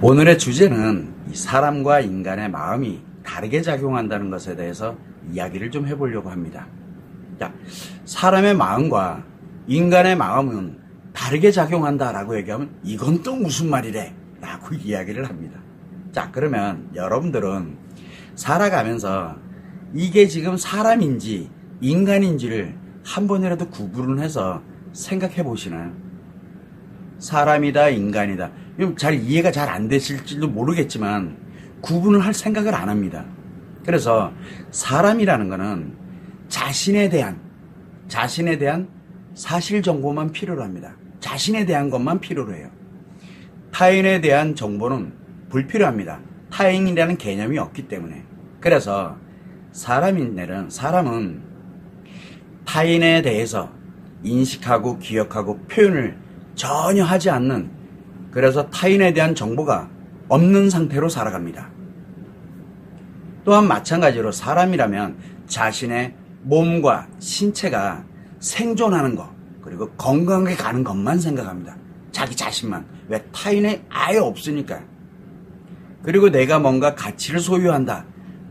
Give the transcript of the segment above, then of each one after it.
오늘의 주제는 이 사람과 인간의 마음이 다르게 작용한다는 것에 대해서 이야기를 좀 해보려고 합니다. 자, 사람의 마음과 인간의 마음은 다르게 작용한다라고 얘기하면 이건 또 무슨 말이래? 라고 이야기를 합니다. 자, 그러면 여러분들은 살아가면서 이게 지금 사람인지 인간인지를 한 번이라도 구분을 해서 생각해 보시나요? 사람이다, 인간이다. 잘 이해가 잘 안 되실지도 모르겠지만 구분을 할 생각을 안 합니다. 그래서 사람이라는 거는 자신에 대한 사실 정보만 필요로 합니다. 자신에 대한 것만 필요로 해요. 타인에 대한 정보는 불필요합니다. 타인이라는 개념이 없기 때문에. 그래서 사람은 타인에 대해서 인식하고 기억하고 표현을 전혀 하지 않는, 그래서 타인에 대한 정보가 없는 상태로 살아갑니다. 또한 마찬가지로 사람이라면 자신의 몸과 신체가 생존하는 것, 그리고 건강하게 가는 것만 생각합니다. 자기 자신만. 왜? 타인이 아예 없으니까. 그리고 내가 뭔가 가치를 소유한다,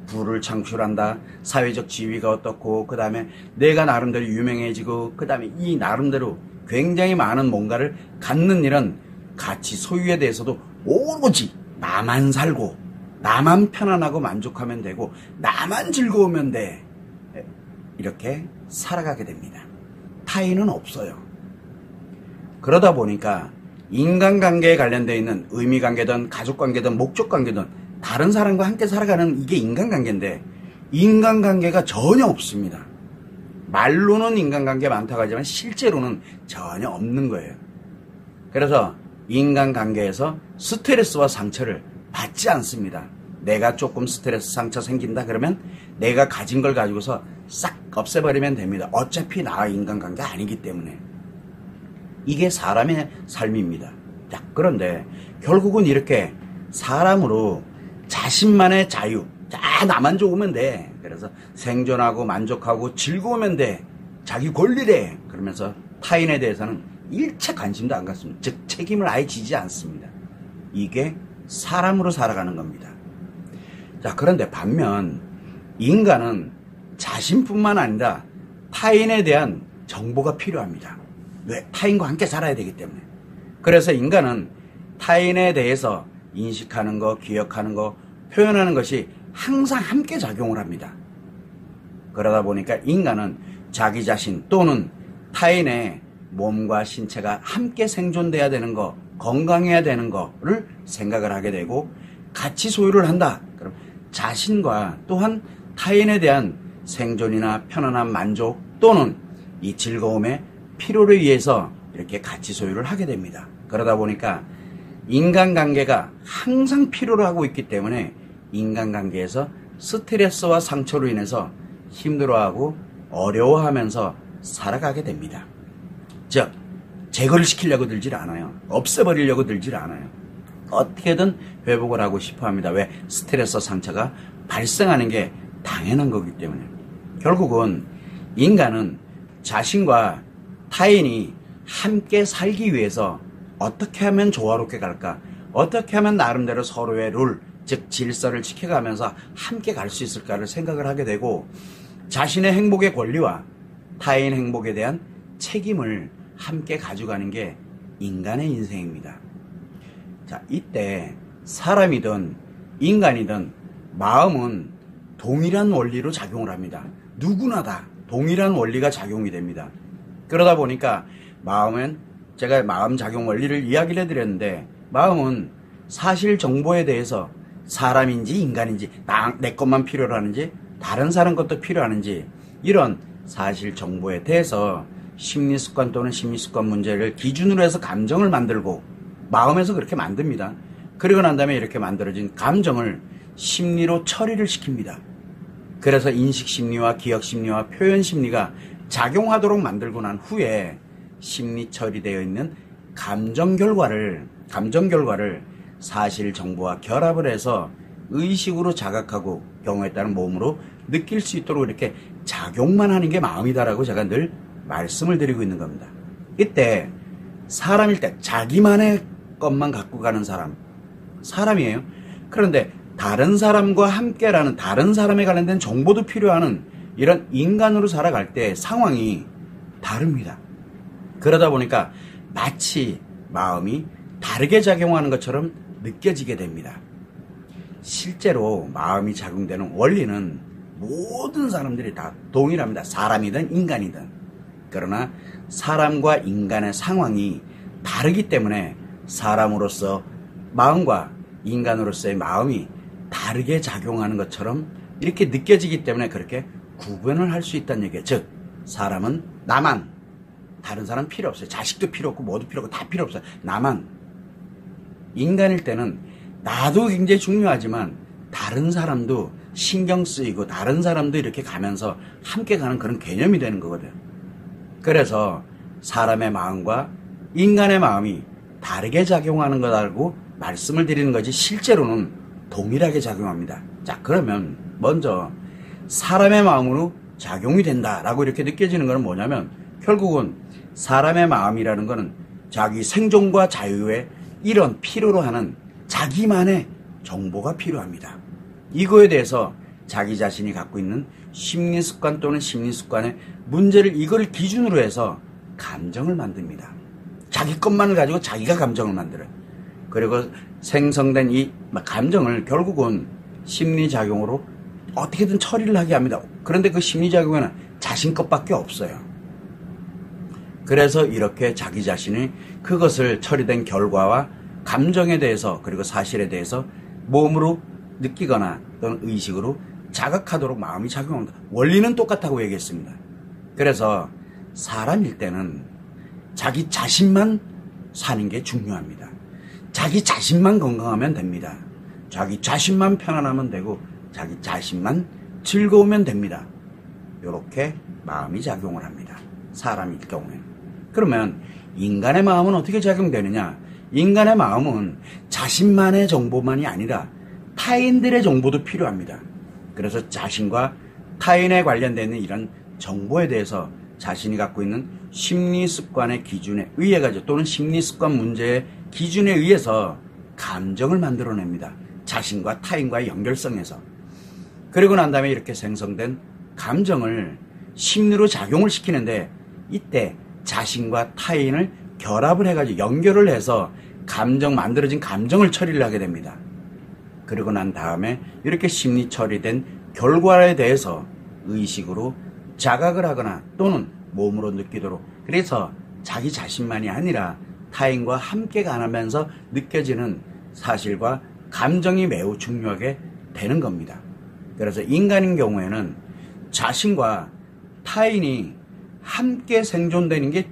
부를 창출한다, 사회적 지위가 어떻고, 그 다음에 내가 나름대로 유명해지고, 그 다음에 이 나름대로 굉장히 많은 뭔가를 갖는 이런 가치 소유에 대해서도 오로지 나만 살고 나만 편안하고 만족하면 되고 나만 즐거우면 돼, 이렇게 살아가게 됩니다. 타인은 없어요. 그러다 보니까 인간관계에 관련되어 있는 의미관계든 가족관계든 목적관계든 다른 사람과 함께 살아가는 이게 인간관계인데 인간관계가 전혀 없습니다. 말로는 인간관계 많다고 하지만 실제로는 전혀 없는 거예요. 그래서 인간관계에서 스트레스와 상처를 받지 않습니다. 내가 조금 스트레스 상처 생긴다 그러면 내가 가진 걸 가지고서 싹 없애버리면 됩니다. 어차피 나와 인간관계 아니기 때문에. 이게 사람의 삶입니다. 자, 그런데 결국은 이렇게 사람으로 자신만의 자유, 나만 좋으면 돼, 그래서 생존하고 만족하고 즐거우면 돼, 자기 권리래, 그러면서 타인에 대해서는 일체 관심도 안 갖습니다. 즉 책임을 아예 지지 않습니다. 이게 사람으로 살아가는 겁니다. 자, 그런데 반면 인간은 자신뿐만 아니라 타인에 대한 정보가 필요합니다. 왜? 타인과 함께 살아야 되기 때문에. 그래서 인간은 타인에 대해서 인식하는 거, 기억하는 거, 표현하는 것이 항상 함께 작용을 합니다. 그러다 보니까 인간은 자기 자신 또는 타인의 몸과 신체가 함께 생존돼야 되는 거, 건강해야 되는 거를 생각을 하게 되고 가치 소유를 한다. 그럼 자신과 또한 타인에 대한 생존이나 편안한 만족 또는 이 즐거움의 필요를 위해서 이렇게 가치 소유를 하게 됩니다. 그러다 보니까 인간관계가 항상 필요로 하고 있기 때문에 인간관계에서 스트레스와 상처로 인해서 힘들어하고 어려워하면서 살아가게 됩니다. 즉, 제거를 시키려고 들질 않아요. 없애버리려고 들질 않아요. 어떻게든 회복을 하고 싶어 합니다. 왜? 스트레스 상처가 발생하는 게 당연한 거기 때문에. 결국은 인간은 자신과 타인이 함께 살기 위해서 어떻게 하면 조화롭게 갈까? 어떻게 하면 나름대로 서로의 룰, 즉 질서를 지켜가면서 함께 갈 수 있을까를 생각을 하게 되고 자신의 행복의 권리와 타인 행복에 대한 책임을 함께 가져가는 게 인간의 인생입니다. 자, 이때 사람이든 인간이든 마음은 동일한 원리로 작용을 합니다. 누구나 다 동일한 원리가 작용이 됩니다. 그러다 보니까 마음은, 제가 마음 작용 원리를 이야기를 해드렸는데, 마음은 사실 정보에 대해서 사람인지 인간인지, 내 것만 필요로 하는지 다른 사람 것도 필요하는지, 이런 사실 정보에 대해서 심리습관 또는 심리습관 문제를 기준으로 해서 감정을 만들고 마음에서 그렇게 만듭니다. 그리고 난 다음에 이렇게 만들어진 감정을 심리로 처리를 시킵니다. 그래서 인식심리와 기억심리와 표현심리가 작용하도록 만들고 난 후에 심리 처리되어 있는 감정 결과를 사실 정보와 결합을 해서 의식으로 자각하고 경우에 따른 몸으로 느낄 수 있도록 이렇게 작용만 하는 게 마음이다라고 제가 늘 말씀을 드리고 있는 겁니다. 이때 사람일 때 자기만의 것만 갖고 가는 사람, 사람이에요. 그런데 다른 사람과 함께라는 다른 사람에 관련된 정보도 필요하는 이런 인간으로 살아갈 때 상황이 다릅니다. 그러다 보니까 마치 마음이 다르게 작용하는 것처럼 느껴지게 됩니다. 실제로 마음이 작용되는 원리는 모든 사람들이 다 동일합니다. 사람이든 인간이든. 그러나 사람과 인간의 상황이 다르기 때문에 사람으로서 마음과 인간으로서의 마음이 다르게 작용하는 것처럼 이렇게 느껴지기 때문에 그렇게 구분을 할 수 있다는 얘기예요. 즉 사람은 나만, 다른 사람 필요 없어요. 자식도 필요 없고 뭐도 필요 없고 다 필요 없어요. 나만. 인간일 때는 나도 굉장히 중요하지만 다른 사람도 신경 쓰이고 다른 사람도 이렇게 가면서 함께 가는 그런 개념이 되는 거거든. 그래서 사람의 마음과 인간의 마음이 다르게 작용하는 거라고 말씀을 드리는 거지 실제로는 동일하게 작용합니다. 자, 그러면 먼저 사람의 마음으로 작용이 된다라고 이렇게 느껴지는 것은 뭐냐면 결국은 사람의 마음이라는 것은 자기 생존과 자유에 이런 필요로 하는 자기만의 정보가 필요합니다. 이거에 대해서 자기 자신이 갖고 있는 심리습관 또는 심리습관의 문제를 이걸 기준으로 해서 감정을 만듭니다. 자기 것만을 가지고 자기가 감정을 만들어요. 그리고 생성된 이 감정을 결국은 심리작용으로 어떻게든 처리를 하게 합니다. 그런데 그 심리작용에는 자신 것밖에 없어요. 그래서 이렇게 자기 자신이 그것을 처리된 결과와 감정에 대해서 그리고 사실에 대해서 몸으로 느끼거나 또는 의식으로 자각하도록 마음이 작용합니다. 원리는 똑같다고 얘기했습니다. 그래서 사람일 때는 자기 자신만 사는 게 중요합니다. 자기 자신만 건강하면 됩니다. 자기 자신만 편안하면 되고 자기 자신만 즐거우면 됩니다. 이렇게 마음이 작용을 합니다. 사람일 경우에는. 그러면 인간의 마음은 어떻게 작용되느냐? 인간의 마음은 자신만의 정보만이 아니라 타인들의 정보도 필요합니다. 그래서 자신과 타인에 관련되는 이런 정보에 대해서 자신이 갖고 있는 심리습관의 기준에 의해 가지고 또는 심리습관 문제의 기준에 의해서 감정을 만들어냅니다. 자신과 타인과의 연결성에서. 그리고 난 다음에 이렇게 생성된 감정을 심리로 작용을 시키는데 이때 자신과 타인을 결합을 해가지고 연결을 해서 만들어진 감정을 처리를 하게 됩니다. 그리고 난 다음에 이렇게 심리 처리된 결과에 대해서 의식으로 자각을 하거나 또는 몸으로 느끼도록 그래서 자기 자신만이 아니라 타인과 함께 가면서 느껴지는 사실과 감정이 매우 중요하게 되는 겁니다. 그래서 인간인 경우에는 자신과 타인이 함께 생존되는 게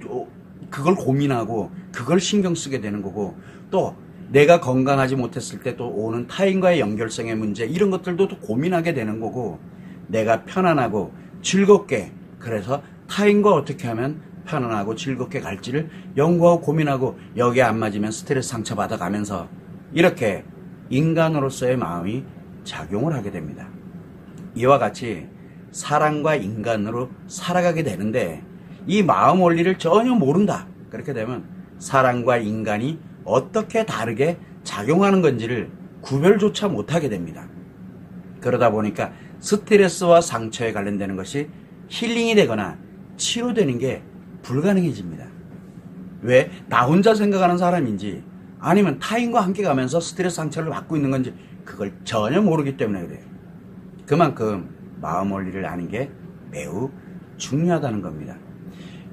그걸 고민하고 그걸 신경 쓰게 되는 거고 또 내가 건강하지 못했을 때 또 오는 타인과의 연결성의 문제 이런 것들도 또 고민하게 되는 거고 내가 편안하고 즐겁게 그래서 타인과 어떻게 하면 편안하고 즐겁게 갈지를 연구하고 고민하고 여기에 안 맞으면 스트레스 상처받아 가면서 이렇게 인간으로서의 마음이 작용을 하게 됩니다. 이와 같이 사람과 인간으로 살아가게 되는데 이 마음 원리를 전혀 모른다. 그렇게 되면 사람과 인간이 어떻게 다르게 작용하는 건지를 구별조차 못하게 됩니다. 그러다 보니까 스트레스와 상처에 관련되는 것이 힐링이 되거나 치료되는 게 불가능해집니다. 왜? 나 혼자 생각하는 사람인지 아니면 타인과 함께 가면서 스트레스 상처를 받고 있는 건지 그걸 전혀 모르기 때문에 그래요. 그만큼 마음 원리를 아는 게 매우 중요하다는 겁니다.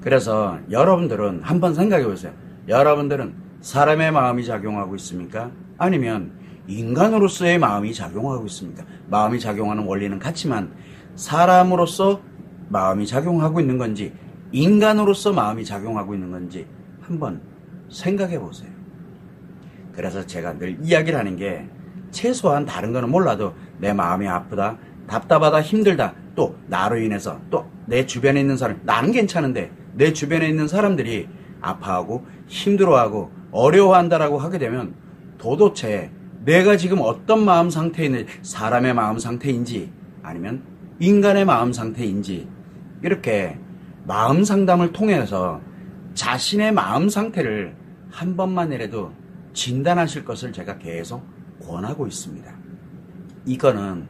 그래서 여러분들은 한번 생각해 보세요. 여러분들은 사람의 마음이 작용하고 있습니까? 아니면 인간으로서의 마음이 작용하고 있습니까? 마음이 작용하는 원리는 같지만 사람으로서 마음이 작용하고 있는 건지 인간으로서 마음이 작용하고 있는 건지 한번 생각해 보세요. 그래서 제가 늘 이야기를 하는 게 최소한 다른 거는 몰라도 내 마음이 아프다, 답답하다, 힘들다, 또 나로 인해서 또 내 주변에 있는 사람, 나는 괜찮은데 내 주변에 있는 사람들이 아파하고 힘들어하고 어려워한다라고 하게 되면 도대체 내가 지금 어떤 마음 상태에 있는지 사람의 마음 상태인지 아니면 인간의 마음 상태인지 이렇게 마음 상담을 통해서 자신의 마음 상태를 한 번만이라도 진단하실 것을 제가 계속 권하고 있습니다. 이거는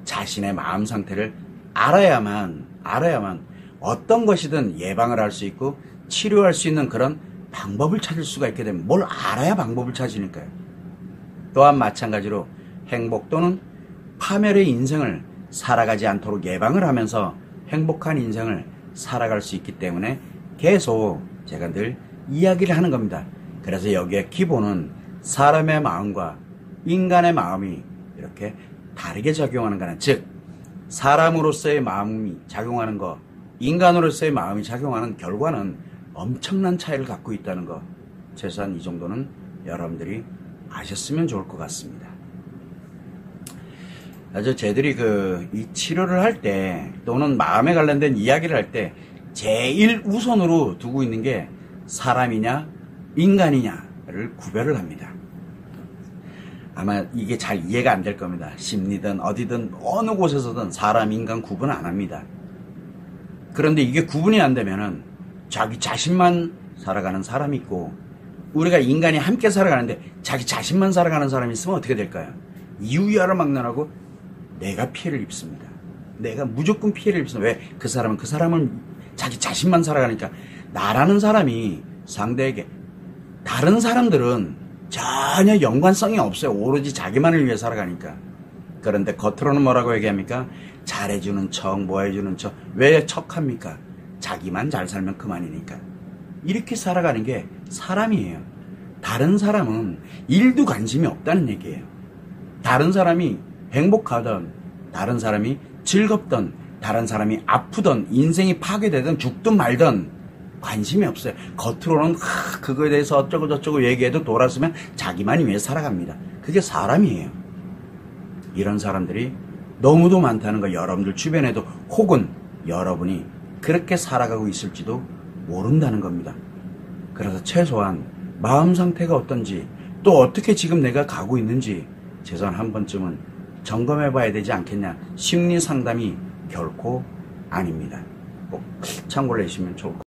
자신의 마음 상태를 알아야만 어떤 것이든 예방을 할 수 있고 치료할 수 있는 그런 방법을 찾을 수가 있게 되면, 뭘 알아야 방법을 찾으니까요. 또한 마찬가지로 행복 또는 파멸의 인생을 살아가지 않도록 예방을 하면서 행복한 인생을 살아갈 수 있기 때문에 계속 제가 늘 이야기를 하는 겁니다. 그래서 여기에 기본은 사람의 마음과 인간의 마음이 이렇게 다르게 작용하는 거는, 즉 사람으로서의 마음이 작용하는 거, 인간으로서의 마음이 작용하는 결과는 엄청난 차이를 갖고 있다는 거, 최소한 이 정도는 여러분들이 아셨으면 좋을 것 같습니다. 아주 저희들이 이 치료를 할 때 또는 마음에 관련된 이야기를 할 때 제일 우선으로 두고 있는 게 사람이냐 인간이냐를 구별을 합니다. 아마 이게 잘 이해가 안 될 겁니다. 심리든 어디든 어느 곳에서든 사람 인간 구분 안 합니다. 그런데 이게 구분이 안 되면은 자기 자신만 살아가는 사람이 있고, 우리가 인간이 함께 살아가는데 자기 자신만 살아가는 사람이 있으면 어떻게 될까요? 이유야를 막론하고 내가 피해를 입습니다. 내가 무조건 피해를 입습니다. 왜? 그 사람은 자기 자신만 살아가니까. 나라는 사람이 상대에게, 다른 사람들은 전혀 연관성이 없어요. 오로지 자기만을 위해 살아가니까. 그런데 겉으로는 뭐라고 얘기합니까? 잘해주는 척, 뭐 해주는 척. 왜 척합니까? 자기만 잘 살면 그만이니까. 이렇게 살아가는 게 사람이에요. 다른 사람은 일도 관심이 없다는 얘기예요. 다른 사람이 행복하던, 다른 사람이 즐겁던, 다른 사람이 아프던, 인생이 파괴되든 죽든 말든 관심이 없어요. 겉으로는 그거에 대해서 어쩌고 저쩌고 얘기해도 돌아서면 자기만이 위해 살아갑니다. 그게 사람이에요. 이런 사람들이 너무도 많다는 거, 여러분들 주변에도 혹은 여러분이 그렇게 살아가고 있을지도 모른다는 겁니다. 그래서 최소한 마음 상태가 어떤지, 또 어떻게 지금 내가 가고 있는지 최소한 한 번쯤은 점검해 봐야 되지 않겠냐. 심리 상담이 결코 아닙니다. 꼭 참고를 해주시면 좋을 것 같습니다.